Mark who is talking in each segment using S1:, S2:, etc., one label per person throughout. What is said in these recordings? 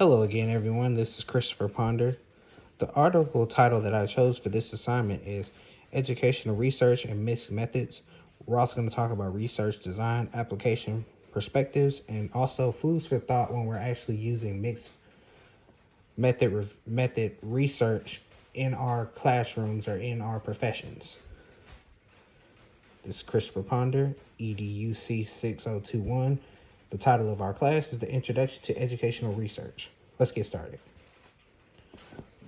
S1: Hello again, everyone. This is Christopher Ponder. The article title that I chose for this assignment is Educational Research and Mixed Methods. We're also going to talk about research design, application perspectives, and also foods for thought when we're actually using mixed method research in our classrooms or in our professions. This is Christopher Ponder, EDUC 6021. The title of our class is The Introduction to Educational Research. Let's get started.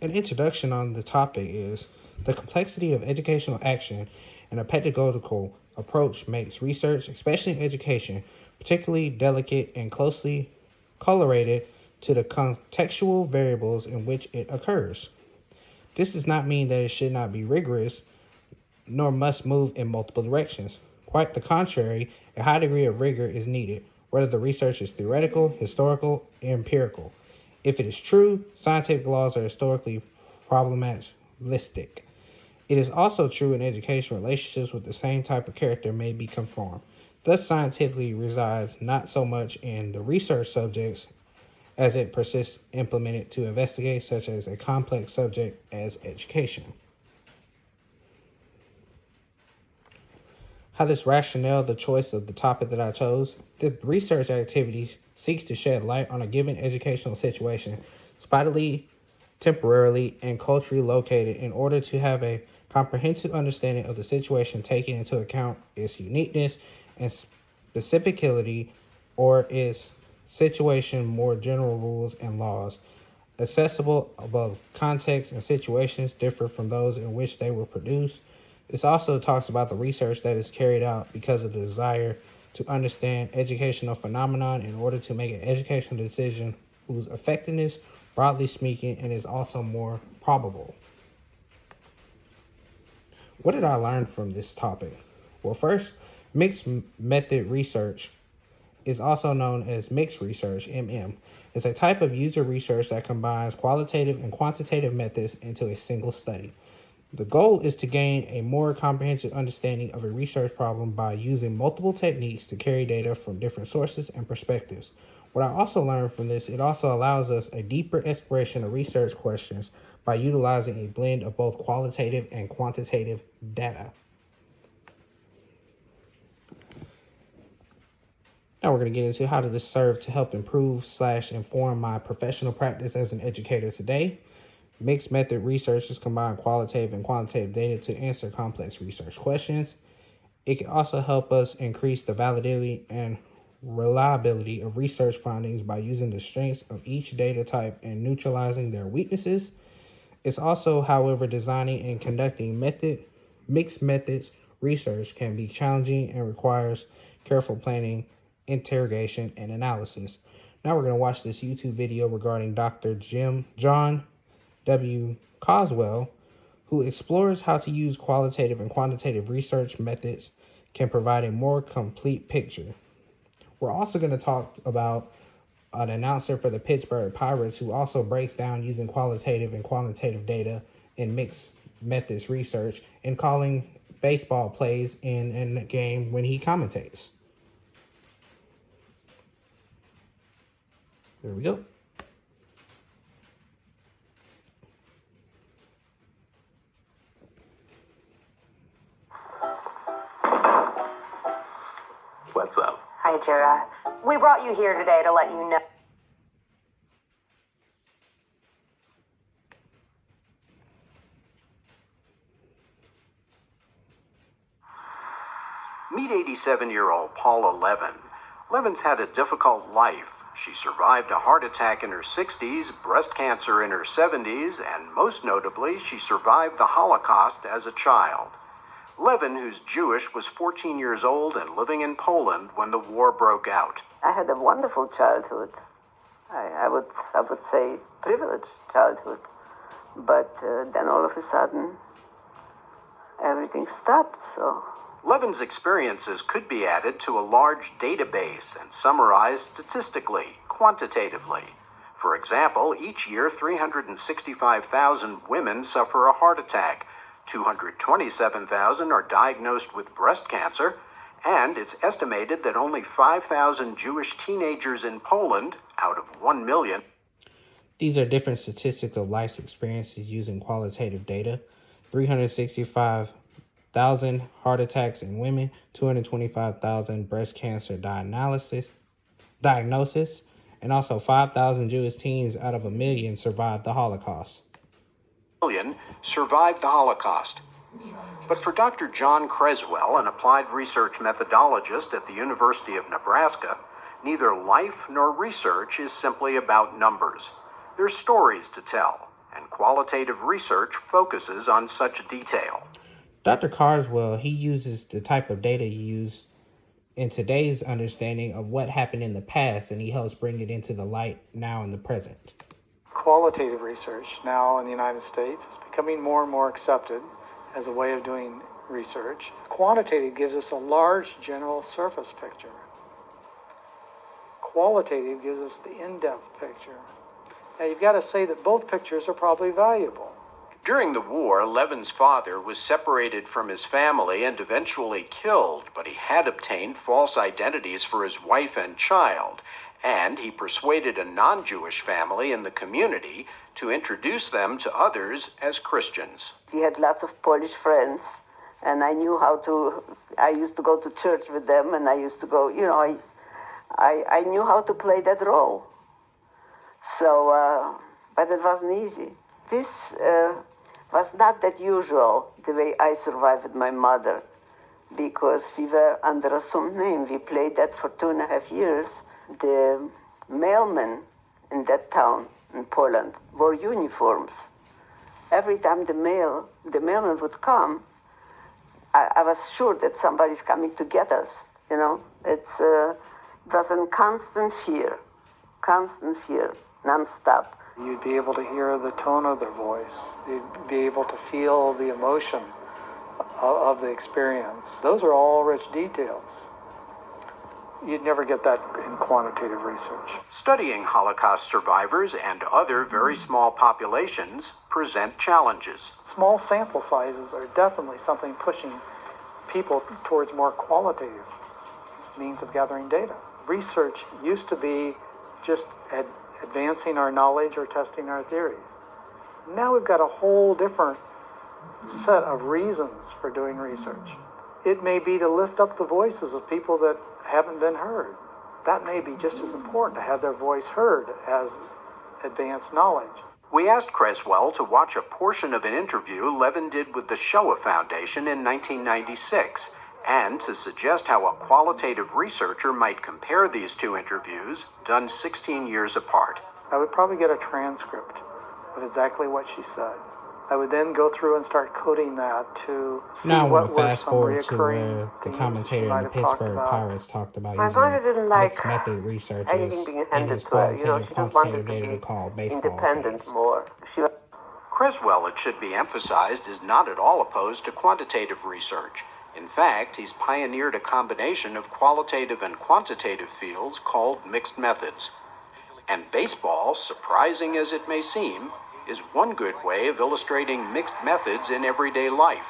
S1: An introduction on the topic is the complexity of educational action and a pedagogical approach makes research, especially in education, particularly delicate and closely correlated to the contextual variables in which it occurs. This does not mean that it should not be rigorous, nor must move in multiple directions. Quite the contrary, a high degree of rigor is needed, whether the research is theoretical, historical, or empirical. If it is true, scientific laws are historically problematic. It is also true in education relationships with the same type of character may be conformed. Thus, scientifically resides not so much in the research subjects as it persists implemented to investigate such as a complex subject as education. How this rationale the choice of the topic that I chose. The research activity seeks to shed light on a given educational situation, spottily, temporarily, and culturally located in order to have a comprehensive understanding of the situation, taking into account its uniqueness and specificity or its situation, more general rules and laws. Accessible above contexts and situations differ from those in which they were produced. This also talks about the research that is carried out because of the desire to understand educational phenomenon in order to make an educational decision whose effectiveness, broadly speaking, and is also more probable. What did I learn from this topic? Well, first, mixed method research is also known as mixed research, MM. It's a type of user research that combines qualitative and quantitative methods into a single study. The goal is to gain a more comprehensive understanding of a research problem by using multiple techniques to carry data from different sources and perspectives. What I also learned from this, it also allows us a deeper exploration of research questions by utilizing a blend of both qualitative and quantitative data. Now we're going to get into how does this serve to help improve/inform my professional practice as an educator today. Mixed method researchers combine qualitative and quantitative data to answer complex research questions. It can also help us increase the validity and reliability of research findings by using the strengths of each data type and neutralizing their weaknesses. It's also, however, designing and conducting mixed methods research can be challenging and requires careful planning, interrogation, and analysis. Now we're going to watch this YouTube video regarding Dr. John W. Coswell, who explores how to use qualitative and quantitative research methods can provide a more complete picture. We're also going to talk about an announcer for the Pittsburgh Pirates who also breaks down using qualitative and quantitative data in mixed methods research and calling baseball plays in a game when he commentates. There we go.
S2: What's up?
S3: Hi, Jira. We brought you here today to let you know.
S2: Meet 87-year-old Paula Levin. Levin's had a difficult life. She survived a heart attack in her 60s, breast cancer in her 70s, and most notably, she survived the Holocaust as a child. Levin, who's Jewish, was 14 years old and living in Poland when the war broke out.
S4: I had a wonderful childhood. I would say privileged childhood. But then all of a sudden, everything stopped, so...
S2: Levin's experiences could be added to a large database and summarized statistically, quantitatively. For example, each year 365,000 women suffer a heart attack, 227,000 are diagnosed with breast cancer, and it's estimated that only 5,000 Jewish teenagers in Poland, out of 1 million...
S1: These are different statistics of life's experiences using qualitative data. 365,000 heart attacks in women, 225,000 breast cancer diagnosis, and also 5,000 Jewish teens out of a million survived the Holocaust.
S2: Million survived the Holocaust. But for Dr. John Creswell, an applied research methodologist at the University of Nebraska, neither life nor research is simply about numbers. There's stories to tell, and qualitative research focuses on such detail.
S1: Dr. Carswell, he uses the type of data used in today's understanding of what happened in the past, and he helps bring it into the light now in the present.
S5: Qualitative research now in the United States is becoming more and more accepted as a way of doing research. Quantitative gives us a large general surface picture. Qualitative gives us the in-depth picture. Now you've got to say that both pictures are probably valuable.
S2: During the war, Levin's father was separated from his family and eventually killed, but he had obtained false identities for his wife and child, and he persuaded a non-Jewish family in the community to introduce them to others as Christians.
S4: We had lots of Polish friends, and I used to go to church with them, and I used to go, I knew how to play that role. So, but it wasn't easy. This was not that usual, the way I survived with my mother, because we were under assumed name. We played that for 2.5 years. The mailmen in that town in Poland wore uniforms. Every time the mailman would come, I was sure that somebody's coming to get us. It was in constant fear, nonstop.
S5: You'd be able to hear the tone of their voice. You'd be able to feel the emotion of the experience. Those are all rich details. You'd never get that in quantitative research.
S2: Studying Holocaust survivors and other very small populations present challenges.
S5: Small sample sizes are definitely something pushing people towards more qualitative means of gathering data. Research used to be just advancing our knowledge or testing our theories. Now we've got a whole different set of reasons for doing research. It may be to lift up the voices of people that haven't been heard. That may be just as important to have their voice heard as advanced knowledge.
S2: We asked Creswell to watch a portion of an interview Levin did with the Shoah Foundation in 1996, and to suggest how a qualitative researcher might compare these two interviews done 16 years apart.
S5: I would probably get a transcript of exactly what she said. I would then go through and start coding that to see
S1: Now I
S5: what
S1: want to
S5: were
S1: fast
S5: some
S1: forward to
S5: reoccurring
S1: the
S5: things
S1: commentator
S5: she might
S1: in the
S5: have talked
S1: Pittsburgh
S5: about.
S1: Pirates talked about
S3: My
S1: using
S3: mother didn't like
S1: mixed method researches
S3: anything being
S1: in
S3: handed
S1: his
S3: to her. She
S1: qualitative,
S3: just wanted
S1: quantitative
S3: to
S1: data
S3: be
S1: called baseball
S3: independent
S1: phase.
S3: more.
S2: Creswell, it should be emphasized, is not at all opposed to quantitative research. In fact, he's pioneered a combination of qualitative and quantitative fields called mixed methods. And baseball, surprising as it may seem, is one good way of illustrating mixed methods in everyday life.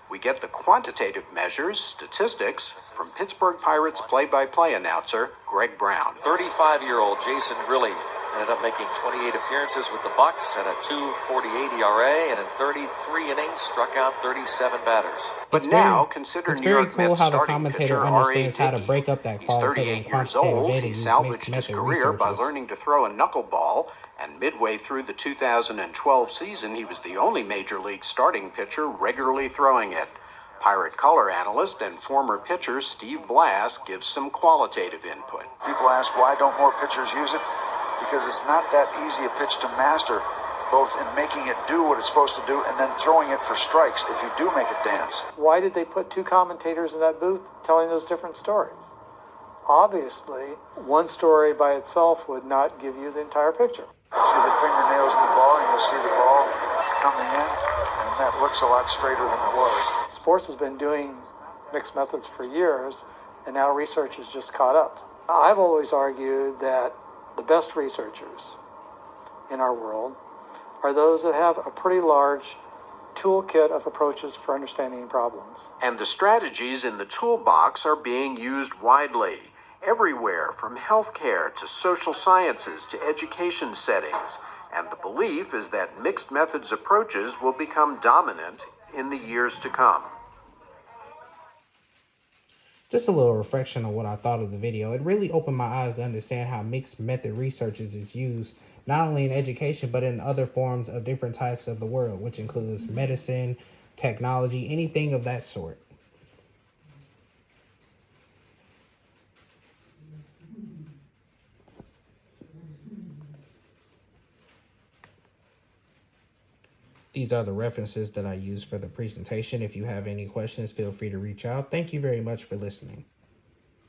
S2: We get the quantitative measures, statistics, from Pittsburgh Pirates play-by-play announcer Greg Brown.
S6: 35-year-old Jason Grilli ended up making 28 appearances with the Bucks at a 2.48 ERA, and in 33 innings struck out 37 batters.
S2: But now, consider
S1: It's
S2: New
S1: very
S2: York
S1: cool
S2: Mets
S1: how the
S2: starting
S1: commentator
S2: pitcher
S1: understands
S2: R.A.
S1: how to
S2: Dickey.
S1: break up that
S2: He's
S1: qualitative
S2: 38
S1: and
S2: years
S1: quantitative
S2: old.
S1: data
S2: He
S1: using
S2: salvaged
S1: mixed
S2: his
S1: method
S2: career by
S1: researches.
S2: learning to throw a knuckleball, and midway through the 2012 season, he was the only Major League starting pitcher regularly throwing it. Pirate color analyst and former pitcher Steve Blass gives some qualitative input.
S7: People ask why don't more pitchers use it? Because it's not that easy a pitch to master, both in making it do what it's supposed to do and then throwing it for strikes if you do make it dance.
S5: Why did they put two commentators in that booth telling those different stories? Obviously, one story by itself would not give you the entire picture.
S7: See the fingernails in the ball and you'll see the ball coming in, and that looks a lot straighter than it was.
S5: Sports has been doing mixed methods for years, and now research has just caught up. I've always argued that the best researchers in our world are those that have a pretty large toolkit of approaches for understanding problems.
S2: And the strategies in the toolbox are being used widely, everywhere from healthcare to social sciences to education settings. and the belief is that mixed methods approaches will become dominant in the years to come.
S1: Just a little reflection on what I thought of the video. It really opened my eyes to understand how mixed method research is used not only in education but in other forms of different types of the world, which includes medicine, technology, anything of that sort. These are the references that I used for the presentation. If you have any questions, feel free to reach out. Thank you very much for listening.